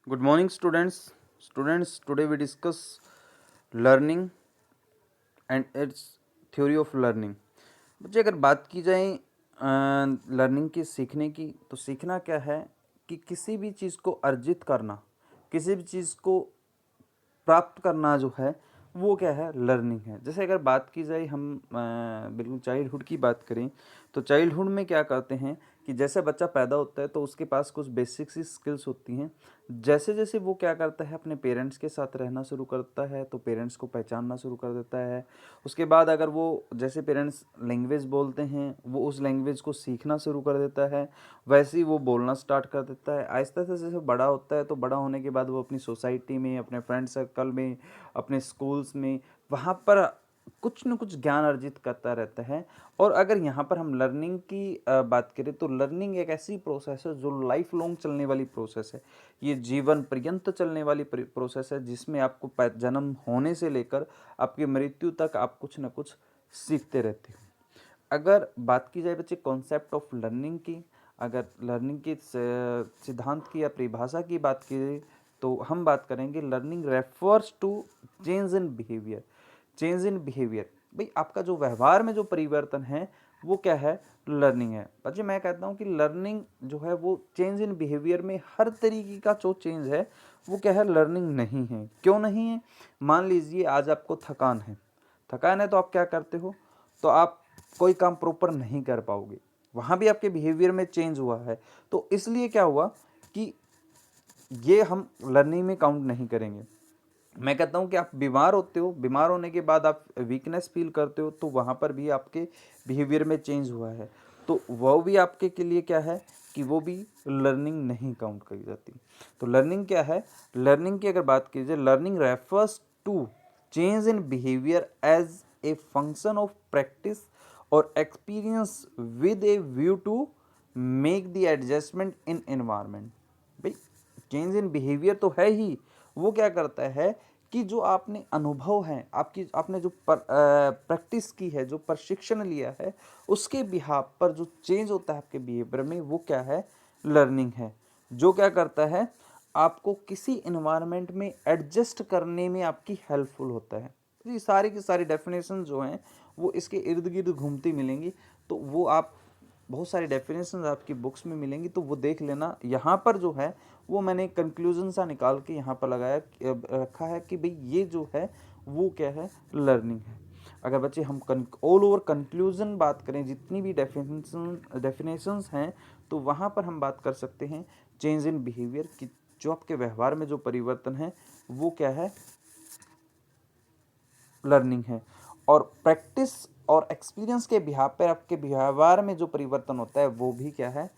Good morning, students. Students, today we discuss learning and its theory of learning. बच्चे अगर बात की जाए लर्निंग की, सीखने की, तो सीखना क्या है कि किसी भी चीज़ को अर्जित करना, किसी भी चीज़ को प्राप्त करना जो है वो क्या है, लर्निंग है। जैसे अगर बात की जाए हम बिल्कुल चाइल्डहुड की बात करें, तो चाइल्डहुड में क्या करते हैं कि जैसे बच्चा पैदा होता है तो उसके पास कुछ बेसिक सी स्किल्स होती हैं। जैसे जैसे वो क्या करता है, अपने पेरेंट्स के साथ रहना शुरू करता है तो पेरेंट्स को पहचानना शुरू कर देता है। उसके बाद अगर वो, जैसे पेरेंट्स लैंग्वेज बोलते हैं, वो उस लैंग्वेज को सीखना शुरू कर देता है, वैसे ही वो बोलना स्टार्ट कर देता है। आहिस्ता से जैसे बड़ा होता है तो बड़ा होने के बाद वो अपनी सोसाइटी में, अपने फ्रेंड सर्कल में, अपने स्कूल्स में, वहाँ पर कुछ न कुछ ज्ञान अर्जित करता रहता है। और अगर यहाँ पर हम लर्निंग की बात करें तो लर्निंग एक ऐसी प्रोसेस है जो लाइफ लॉन्ग चलने वाली प्रोसेस है। ये जीवन पर्यंत चलने वाली प्रोसेस है, जिसमें आपको जन्म होने से लेकर आपकी मृत्यु तक आप कुछ न कुछ सीखते रहते हो। अगर बात की जाए बच्चे कॉन्सेप्ट ऑफ लर्निंग की, अगर लर्निंग के सिद्धांत की या परिभाषा की बात की तो हम बात करेंगे learning refers to change in behaviour. Change in behaviour, भाई आपका जो व्यवहार में जो परिवर्तन है वो क्या है, लर्निंग है। बच्चे मैं कहता हूँ कि लर्निंग जो है वो चेंज इन बिहेवियर में हर तरीके का जो चेंज है वो क्या है, लर्निंग नहीं है। क्यों नहीं है? मान लीजिए आज आपको थकान है, थकान है तो आप क्या करते हो, तो आप कोई काम प्रॉपर नहीं कर पाओगे, वहाँ भी आपके बिहेवियर में चेंज हुआ है। तो इसलिए क्या हुआ कि ये हम लर्निंग में काउंट नहीं करेंगे। मैं कहता हूँ कि आप बीमार होते हो, बीमार होने के बाद आप वीकनेस फील करते हो, तो वहाँ पर भी आपके बिहेवियर में चेंज हुआ है, तो वह भी आपके के लिए क्या है कि वो भी लर्निंग नहीं काउंट करी जाती। तो लर्निंग क्या है? लर्निंग की अगर बात की जाए, learning refers to change in behaviour as a function of practice और experience with a view to make the adjustment in environment. भाई चेंज इन बिहेवियर तो है ही, वो क्या करता है कि जो आपने अनुभव है, आपकी आपने जो प्रैक्टिस की है, जो प्रशिक्षण लिया है, उसके बिहाफ पर जो चेंज होता है आपके बिहेवियर में, वो क्या है, लर्निंग है। जो क्या करता है, आपको किसी इन्वायरमेंट में एडजस्ट करने में आपकी हेल्पफुल होता है। तो ये सारी की सारी डेफिनेशन जो हैं वो इसके इर्द गिर्द घूमती मिलेंगी, तो वो आप बहुत सारी डेफिनेशन आपकी बुक्स में मिलेंगी, तो वो देख लेना। यहाँ पर जो है वो मैंने कंक्लूजन सा निकाल के यहाँ पर लगाया रखा है कि भाई ये जो है वो क्या है, लर्निंग है। अगर बच्चे हम ऑल ओवर कंक्लूजन बात करें, जितनी भी डेफिनेशंस हैं, तो वहाँ पर हम बात कर सकते हैं चेंज इन बिहेवियर की, जो आपके व्यवहार में जो परिवर्तन है वो क्या है, लर्निंग है। और प्रैक्टिस और एक्सपीरियंस के बिहार पर आपके व्यवहार में जो परिवर्तन होता है वो भी क्या है,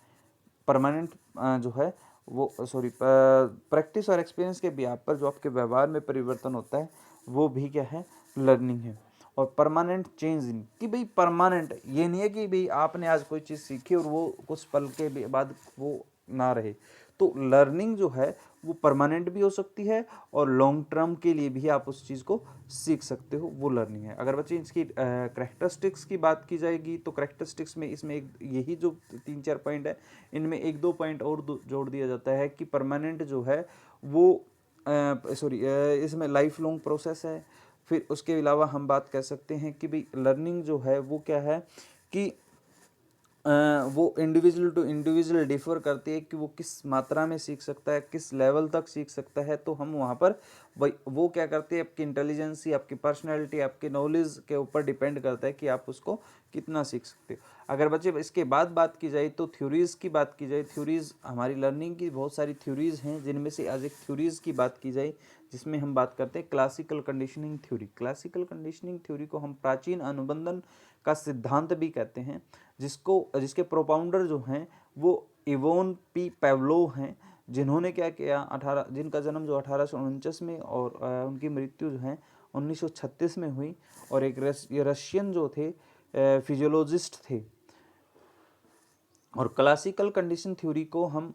परमानेंट जो है वो, सॉरी, प्रैक्टिस और एक्सपीरियंस के बिहार पर जो आपके व्यवहार में परिवर्तन होता है वो भी क्या है, लर्निंग है। और परमानेंट चेंज इन, कि भाई परमानेंट ये नहीं है कि भाई आपने आज कोई चीज़ सीखी और वो कुछ पल के बाद वो ना रहे। तो लर्निंग जो है वो परमानेंट भी हो सकती है और लॉन्ग टर्म के लिए भी आप उस चीज़ को सीख सकते हो, वो लर्निंग है। अगर बच्चे इसकी करेक्टरिस्टिक्स की बात की जाएगी तो करेक्टरिस्टिक्स में इसमें एक यही जो 3-4 पॉइंट है, इनमें 1-2 पॉइंट और जोड़ दिया जाता है कि परमानेंट जो है वो, सॉरी, इसमें लाइफ लॉन्ग प्रोसेस है। फिर उसके अलावा हम बात कर सकते हैं कि भाई लर्निंग जो है वो क्या है कि वो इंडिविजुअल टू इंडिविजुअल डिफर करती है कि वो किस मात्रा में सीख सकता है, किस लेवल तक सीख सकता है। तो हम वहाँ पर वो क्या करते हैं, आपकी इंटेलिजेंसी, आपकी पर्सनैलिटी, आपके नॉलेज के ऊपर डिपेंड करता है कि आप उसको कितना सीख सकते हो। अगर बच्चे इसके बाद बात की जाए तो थ्योरीज़ की बात की जाए, थ्योरीज़ हमारी लर्निंग की बहुत सारी थ्योरीज़ हैं, जिनमें से आज एक थ्योरीज़ की बात की जाए जिसमें हम बात करते हैं classical conditioning theory. Classical conditioning theory को हम प्राचीन अनुबंधन का सिद्धांत भी कहते हैं, जिसके प्रोपाउंडर जो हैं वो इवोन पी पेवलोव हैं, जिन्होंने क्या किया, जिनका जन्म जो 1849 में और उनकी मृत्यु जो है 1936 में हुई। और एक रशियन जो थे फिजियोलॉजिस्ट थे। और क्लासिकल कंडीशन थ्योरी को हम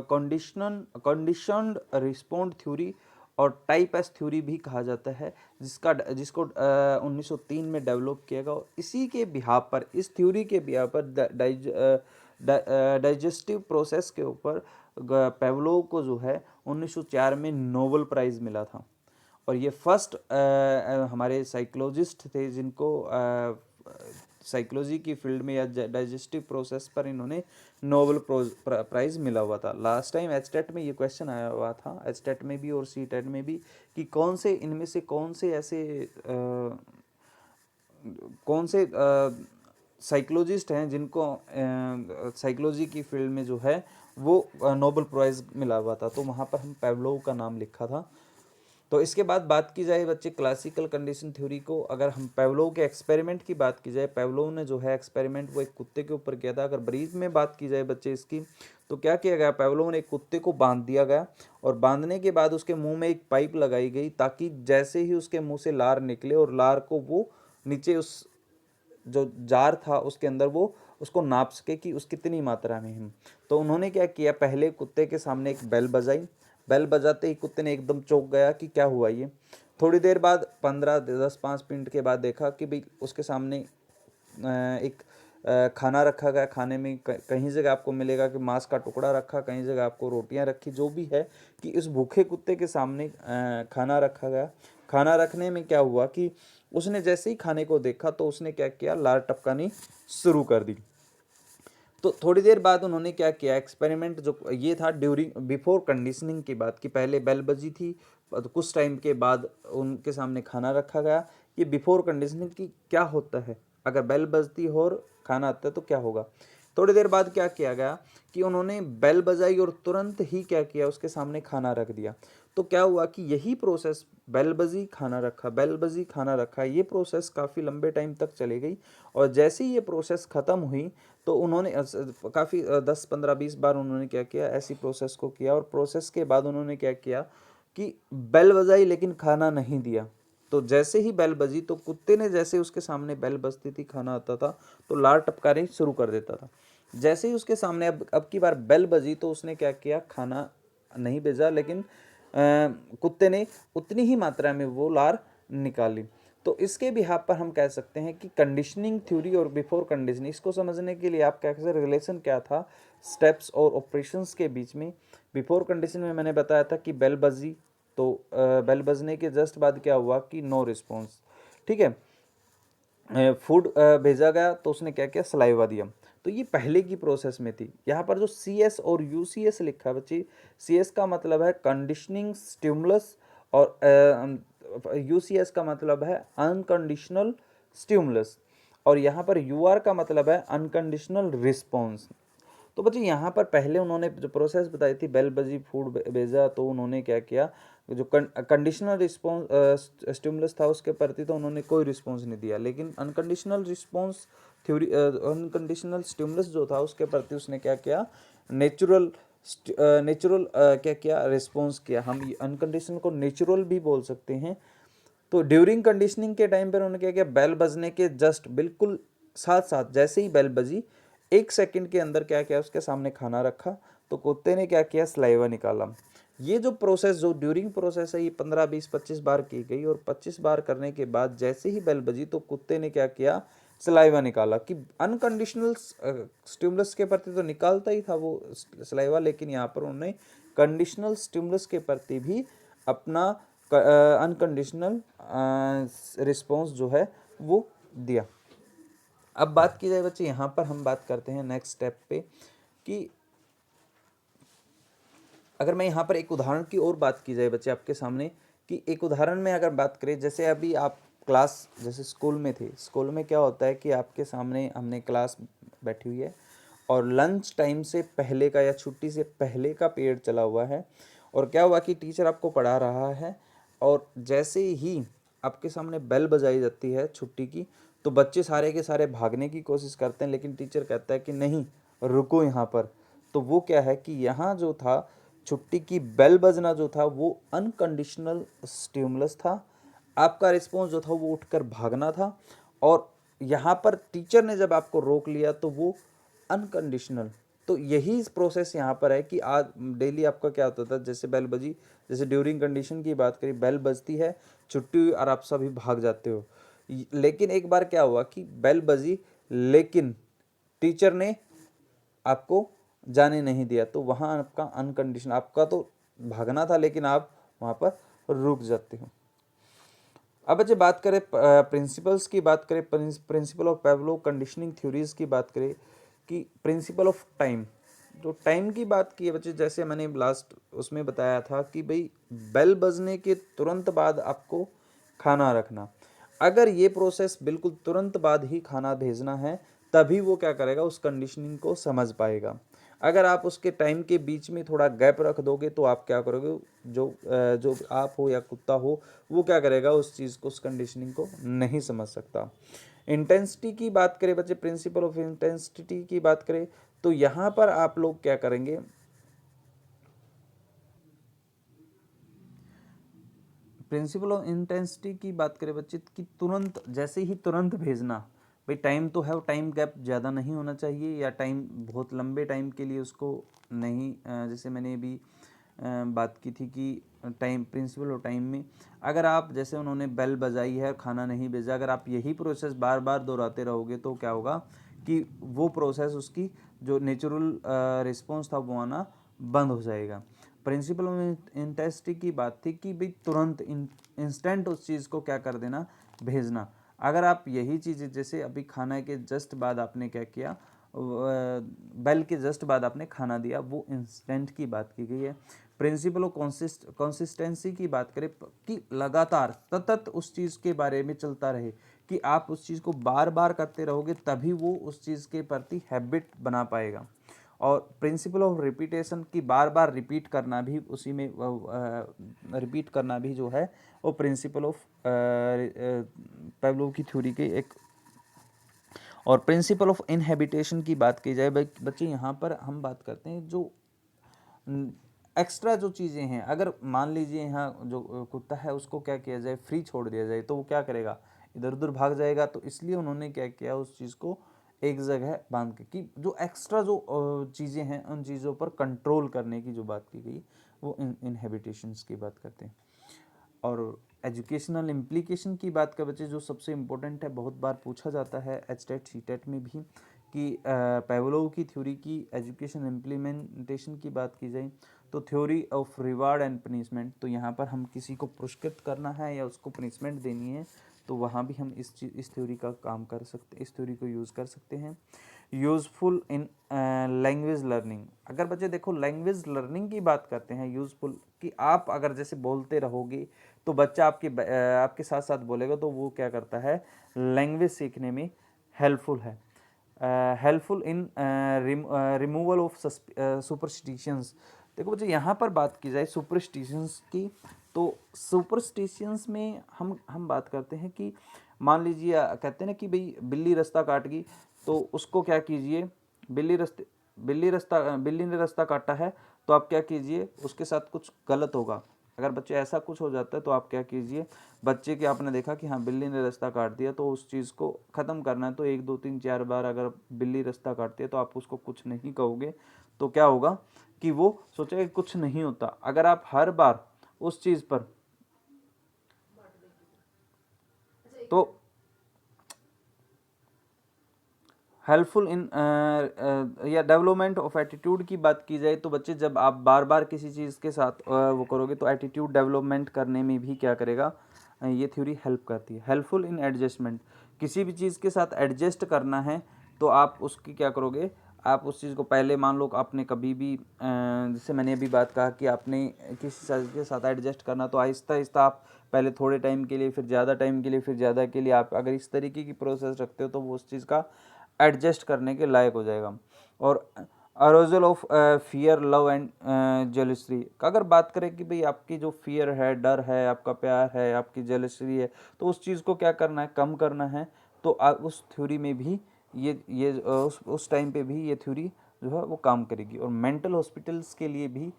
कंडीशनड रिस्पॉन्ड थ्योरी और टाइप एस थ्योरी भी कहा जाता है, जिसको 1903 में डेवलप किया गया। इसी के बिहार पर, इस थ्योरी के बिहार पर डाइजेस्टिव प्रोसेस के ऊपर पेवलोव को जो है 1904 में नोबेल प्राइज़ मिला था। और ये फर्स्ट हमारे साइकोलॉजिस्ट थे जिनको साइकोलॉजी की फील्ड में या डाइजेस्टिव प्रोसेस पर इन्होंने नोबेल प्राइज़ मिला हुआ था। लास्ट टाइम एचटेट में ये क्वेश्चन आया हुआ था, एचटेट में भी और सीटेट में भी, कि कौन से इनमें से कौन से ऐसे कौन से साइकोलॉजिस्ट हैं जिनको साइकोलॉजी की फील्ड में जो है वो नोबेल प्राइज़ मिला हुआ था। तो वहाँ पर हम पेवलोव का नाम लिखा था। तो इसके बाद बात की जाए बच्चे क्लासिकल कंडीशन थ्योरी को, अगर हम पेवलोव के एक्सपेरिमेंट की बात की जाए, पेवलोव ने जो है एक्सपेरिमेंट वो एक कुत्ते के ऊपर किया था। अगर ब्रीफ में बात की जाए बच्चे इसकी, तो क्या किया गया, पेवलोव ने एक कुत्ते को बांध दिया गया और बांधने के बाद उसके मुंह में एक पाइप लगाई गई ताकि जैसे ही उसके मुंह से लार निकले और लार को वो नीचे उस जो जार था उसके अंदर वो उसको नाप सके कि उस कितनी मात्रा में है। तो उन्होंने क्या किया, पहले कुत्ते के सामने एक बेल बजाई, बेल बजाते ही कुत्ते ने एकदम चौंक गया कि क्या हुआ ये। थोड़ी देर बाद 5 मिनट के बाद देखा कि भाई उसके सामने एक खाना रखा गया। खाने में कहीं जगह आपको मिलेगा कि मांस का टुकड़ा रखा, कहीं जगह आपको रोटियां रखी, जो भी है कि इस भूखे कुत्ते के सामने खाना रखा गया। खाना रखने में क्या हुआ कि उसने जैसे ही खाने को देखा तो उसने क्या किया, लार टपकानी शुरू कर दी। तो थोड़ी देर बाद उन्होंने क्या किया, एक्सपेरिमेंट जो ये था ड्यूरिंग बिफोर कंडीशनिंग की बात की, पहले बेल बजी थी तो कुछ टाइम के बाद उनके सामने खाना रखा गया। ये बिफोर कंडीशनिंग की क्या होता है, अगर बेल बजती हो और खाना आता है तो क्या होगा। थोड़ी देर बाद क्या किया गया कि उन्होंने बेल बजाई और तुरंत ही क्या किया, उसके सामने खाना रख दिया। तो क्या हुआ कि यही प्रोसेस, बेल बजी खाना रखा, बेल बजी खाना रखा, ये प्रोसेस काफ़ी लंबे टाइम तक चली गई। और जैसे ही ये प्रोसेस ख़त्म हुई तो उन्होंने काफ़ी 10 15 20 बार उन्होंने क्या किया, ऐसी प्रोसेस को किया। और प्रोसेस के बाद उन्होंने क्या किया कि बेल बजाई लेकिन खाना नहीं दिया। तो जैसे ही बेल बजी तो कुत्ते ने जैसे उसके सामने बेल बजती थी, खाना आता था तो लार टपकाने शुरू कर देता था। जैसे ही उसके सामने अब की बार बेल बजी तो उसने क्या किया, खाना नहीं भेजा, लेकिन कुत्ते ने उतनी ही मात्रा में वो लार निकाली। तो इसके बिहाफ पर हम कह सकते हैं कि कंडीशनिंग थ्योरी और बिफोर कंडीशनिंग, इसको समझने के लिए आप क्या कह सकते, रिलेशन क्या था स्टेप्स और ऑपरेशंस के बीच में। बिफोर कंडीशन में मैंने बताया था कि बेल बजी, तो बेल बजने के जस्ट बाद क्या हुआ कि नो रिस्पॉन्स, ठीक है। फूड भेजा गया तो उसने क्या किया, सलाइवा दिया। तो ये पहले की प्रोसेस में थी। यहाँ पर जो CS और UCS लिखा है बच्चे, CS का मतलब है कंडीशनिंग स्टिमुलस और UCS का मतलब है अनकंडीशनल स्टिमुलस, और यहाँ पर UR का मतलब है अनकंडीशनल रिस्पॉन्स। तो बच्चे यहाँ पर पहले उन्होंने जो प्रोसेस बताई थी, बेल बजी फूड भेजा, तो उन्होंने क्या किया, जो कंडीशनल रिस्पॉन्स स्टिमुलस था उसके प्रति तो उन्होंने कोई रिस्पॉन्स नहीं दिया, लेकिन unconditional response theory, unconditional stimulus जो था उसके प्रति उसने क्या किया, नेचुरल क्या किया, रिस्पॉन्स किया। हम अनकंडीशनल को नेचुरल भी बोल सकते हैं। तो ड्यूरिंग कंडीशनिंग के टाइम पर उन्होंने क्या किया, बेल बजने के जस्ट बिल्कुल साथ साथ जैसे ही बेल बजी 1 सेकंड के अंदर क्या किया, उसके सामने खाना रखा तो कुत्ते ने क्या किया, सलाइवा निकाला। ये जो प्रोसेस, जो ड्यूरिंग प्रोसेस है, ये 15 20 25 बार की गई। और 25 बार करने के बाद जैसे ही बेल बजी तो कुत्ते ने क्या किया, सलाइवा निकाला। कि अनकंडीशनल स्टिमुलस के प्रति तो निकालता ही था वो सलाइवा, लेकिन यहाँ पर उन्होंने कंडीशनल स्टिमुलस के प्रति भी अपना अनकंडीशनल रिस्पॉन्स जो है वो दिया। अब बात की जाए बच्चे, यहाँ पर हम बात करते हैं नेक्स्ट स्टेप पे कि अगर मैं यहाँ पर एक उदाहरण की और बात की जाए बच्चे आपके सामने, कि एक उदाहरण में अगर बात करें, जैसे अभी आप क्लास, जैसे स्कूल में थे, स्कूल में क्या होता है कि आपके सामने हमने क्लास बैठी हुई है और लंच टाइम से पहले का या छुट्टी से पहले का पीरियड चला हुआ है, और क्या हुआ कि टीचर आपको पढ़ा रहा है और जैसे ही आपके सामने बेल बजाई जाती है छुट्टी की, तो बच्चे सारे के सारे भागने की कोशिश करते हैं, लेकिन टीचर कहता है कि नहीं, रुको यहाँ पर। तो वो क्या है कि यहाँ जो था, छुट्टी की बेल बजना जो था वो अनकंडीशनल स्टिमुलस था। आपका रिस्पॉन्स जो था वो उठकर भागना था। और यहाँ पर टीचर ने जब आपको रोक लिया तो वो अनकंडीशनल। तो यही प्रोसेस यहाँ पर है कि आज डेली आपका क्या होता था, जैसे बेल बजी, जैसे ड्यूरिंग कंडीशन की बात करी, बेल बजती है, छुट्टी हुई और आप सभी भाग जाते हो। लेकिन एक बार क्या हुआ कि बेल बजी, लेकिन टीचर ने आपको जाने नहीं दिया, तो वहाँ आपका अनकंडीशनल, आपका तो भागना था लेकिन आप वहाँ पर रुक जाते हो। अब बच्चे बात करें प्रिंसिपल्स की, बात करें प्रिंसिपल ऑफ पेवलोव कंडीशनिंग थ्योरीज की बात करें कि प्रिंसिपल ऑफ टाइम, जो टाइम की बात की है बच्चे, जैसे मैंने लास्ट उसमें बताया था कि भाई बेल बजने के तुरंत बाद आपको खाना रखना। अगर ये प्रोसेस बिल्कुल तुरंत बाद ही खाना भेजना है, तभी वो क्या करेगा, उस कंडीशनिंग को समझ पाएगा। अगर आप उसके टाइम के बीच में थोड़ा गैप रख दोगे तो आप क्या करोगे, जो आप हो या कुत्ता हो, वो क्या करेगा, उस चीज़ को, उस कंडीशनिंग को नहीं समझ सकता। इंटेंसिटी की बात करें बच्चे, प्रिंसिपल ऑफ इंटेंसिटी की बात करें, तो यहाँ पर आप लोग क्या करेंगे, प्रिंसिपल ऑफ इंटेंसिटी की बात करें बच्चे कि तुरंत, जैसे ही तुरंत भेजना, भाई टाइम तो है, वो टाइम गैप ज़्यादा नहीं होना चाहिए, या टाइम बहुत लंबे टाइम के लिए उसको नहीं, जैसे मैंने अभी बात की थी कि टाइम, प्रिंसिपल ऑफ टाइम में अगर आप, जैसे उन्होंने बेल बजाई है, खाना नहीं भेजा, अगर आप यही प्रोसेस बार बार दोहराते रहोगे तो क्या होगा कि वो प्रोसेस, उसकी जो नेचुरल रिस्पॉन्स था वो आना बंद हो जाएगा। प्रिंसिपल ऑफ इंटेंसिटी की बात थी कि भाई तुरंत इंस्टेंट उस चीज़ को क्या कर देना, भेजना। अगर आप यही चीज़, जैसे अभी खाना के जस्ट बाद आपने क्या किया, बेल के जस्ट बाद आपने खाना दिया, वो इंस्टेंट की बात की गई है। प्रिंसिपल ऑफ कंसिस्टेंसी की बात करें कि लगातार सतत उस चीज़ के बारे में चलता रहे, कि आप उस चीज़ को बार बार करते रहोगे तभी वो उस चीज़ के प्रति हैबिट बना पाएगा। और प्रिंसिपल ऑफ रिपीटेशन की बार बार रिपीट करना भी, उसी में रिपीट करना भी जो है वो प्रिंसिपल ऑफ पेवलोव की थ्योरी के एक। और प्रिंसिपल ऑफ इनहेबिटेशन की बात की जाए बच्चे, यहाँ पर हम बात करते हैं जो एक्स्ट्रा जो चीज़ें हैं, अगर मान लीजिए यहाँ जो कुत्ता है उसको क्या किया जाए, फ्री छोड़ दिया जाए, तो वो क्या करेगा, इधर उधर भाग जाएगा। तो इसलिए उन्होंने क्या किया, उस चीज़ को एक जगह बांध के, कि जो एक्स्ट्रा जो चीज़ें हैं उन चीज़ों पर कंट्रोल करने की जो बात की गई, वो इनहेबिटेशंस की बात करते हैं। और एजुकेशनल इम्प्लीकेशन की बात का बच्चे, जो सबसे इम्पोर्टेंट है, बहुत बार पूछा जाता है एचटेट सीटेट में भी, कि पेवलोव की थ्योरी की एजुकेशन इम्प्लीमेंटेशन की बात की जाए तो theory of reward and punishment, तो यहाँ पर हम किसी को पुरस्कृत करना है या उसको पनिशमेंट देनी है, तो वहाँ भी हम इस थ्योरी का काम कर सकते, इस थ्योरी को यूज़ कर सकते हैं। यूज़फुल इन लैंग्वेज लर्निंग, अगर बच्चे देखो लैंग्वेज लर्निंग की बात करते हैं, यूज़फुल कि आप अगर जैसे बोलते रहोगे तो बच्चा आपके साथ साथ बोलेगा, तो वो क्या करता है, लैंग्वेज सीखने में हेल्पफुल है। Helpful in removal of superstitions, देखो बच्चे यहाँ पर बात की जाए सुपरस्टिशंस की, तो सुपरस्टिशंस में हम बात करते हैं कि मान लीजिए कहते हैं ना कि भाई बिल्ली रास्ता काट गई, तो उसको क्या कीजिए, बिल्ली ने रास्ता काटा है, तो आप क्या कीजिए, उसके साथ कुछ गलत होगा। अगर बच्चे ऐसा कुछ हो जाता है तो आप क्या कीजिए, बच्चे के आपने देखा कि हाँ बिल्ली ने रास्ता काट दिया, तो उस चीज़ को ख़त्म करना है, तो 1 2 3 4 बार अगर बिल्ली रास्ता काटती है तो आप उसको कुछ नहीं कहोगे, तो क्या होगा कि वो सोचेगा कि कुछ नहीं होता। अगर आप हर बार उस चीज़ पर, तो हेल्पफुल इन या डेवलपमेंट ऑफ एटीट्यूड की बात की जाए, तो बच्चे जब आप बार बार किसी चीज़ के साथ वो करोगे, तो एटीट्यूड डेवलपमेंट करने में भी क्या करेगा, ये थ्योरी हेल्प करती है। हेल्पफुल इन एडजस्टमेंट, किसी भी चीज़ के साथ एडजस्ट करना है तो आप उसकी क्या करोगे, आप उस चीज़ को पहले मान लो आपने कभी भी जैसे मैंने अभी बात कहा कि आपने किसी चीज़ के साथ एडजस्ट करना, तो आहिस्ता आहिस्ता आप पहले थोड़े टाइम के लिए, फिर ज़्यादा टाइम के लिए, फिर ज़्यादा के लिए, आप अगर इस तरीके की प्रोसेस रखते हो तो वो उस चीज़ का एडजस्ट करने के लायक हो जाएगा। और arousal of fear love and jealousy, अगर बात करें कि भाई आपकी जो फियर है, डर है, आपका प्यार है, आपकी जेलसी है, तो उस चीज़ को क्या करना है, कम करना है, तो उस थ्योरी में भी ये उस टाइम पे भी ये थ्योरी जो है वो काम करेगी। और मेंटल हॉस्पिटल्स के लिए भी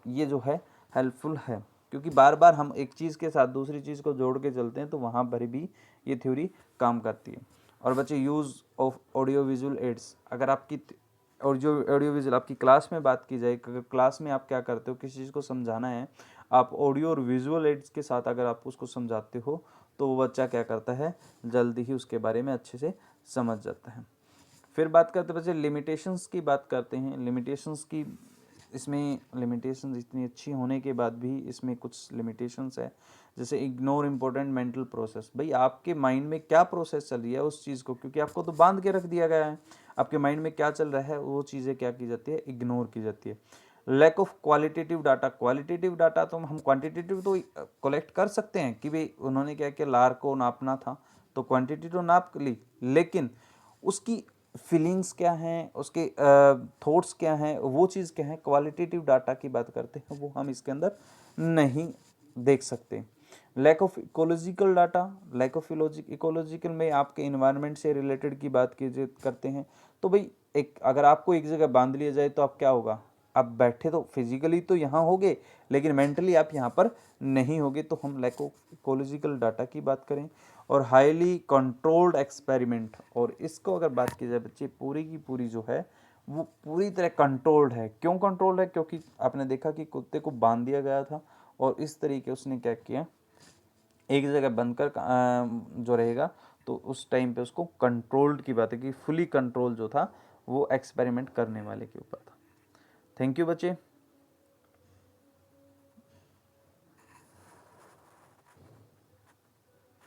ये जो है हेल्पफुल है, क्योंकि बार बार हम एक चीज़ के साथ दूसरी चीज़ को जोड़ के चलते हैं, तो वहाँ पर भी ये थ्योरी काम करती है। और बच्चे use of audio visual aids, अगर आपकी ऑडियो विजुअल आपकी क्लास में बात की जाए, क्लास में आप क्या करते हो, किसी चीज़ को समझाना है, आप ऑडियो और विजुअल एड्स के साथ अगर आप उसको समझाते हो, तो वो बच्चा क्या करता है, जल्दी ही उसके बारे में अच्छे से समझ जाता है। फिर बात करते बच्चे लिमिटेशंस की बात करते हैं। लिमिटेशंस की, इसमें लिमिटेशंस इतनी अच्छी होने के बाद भी इसमें कुछ लिमिटेशंस है, जैसे इग्नोर इम्पोर्टेंट मेंटल प्रोसेस। भाई आपके माइंड में क्या प्रोसेस चल रही है उस चीज़ को, क्योंकि आपको तो बांध के रख दिया गया है, आपके माइंड में क्या चल रहा है वो चीज़ें क्या की जाती है, इग्नोर की जाती है। Lack of qualitative data. Qualitative data तो हम क्वांटिटेटिव तो कलेक्ट कर सकते हैं कि भाई उन्होंने क्या किया, लार को नापना था तो क्वांटिटी तो नाप ली, लेकिन उसकी फीलिंग्स क्या हैं, उसके थॉट्स क्या हैं, वो चीज़ क्या है, क्वालिटेटिव डाटा की बात करते हैं, वो हम इसके अंदर नहीं देख सकते। Lack of ecological data. Lack of ecological में आपके इन्वायरमेंट से रिलेटेड की बात की करते हैं। तो भाई एक अगर आपको एक जगह बांध लिया जाए तो आप क्या होगा, आप बैठे तो फिजिकली तो यहाँ होगे लेकिन मेंटली आप यहाँ पर नहीं होगे, तो हम लैक ऑफ इकोलॉजिकल डाटा की बात करें। और हाईली कंट्रोल्ड एक्सपेरिमेंट, और इसको अगर बात की जाए बच्चे, पूरी की पूरी जो है वो पूरी तरह कंट्रोल्ड है। क्यों कंट्रोल्ड है, क्योंकि आपने देखा कि कुत्ते को बांध दिया गया था और इस तरीके उसने क्या किया, एक जगह बंद कर जो रहेगा, तो उस टाइम पे उसको कंट्रोल्ड की बात है कि फुली कंट्रोल जो था वो एक्सपेरिमेंट करने वाले के ऊपर था। थैंक यू बच्चे।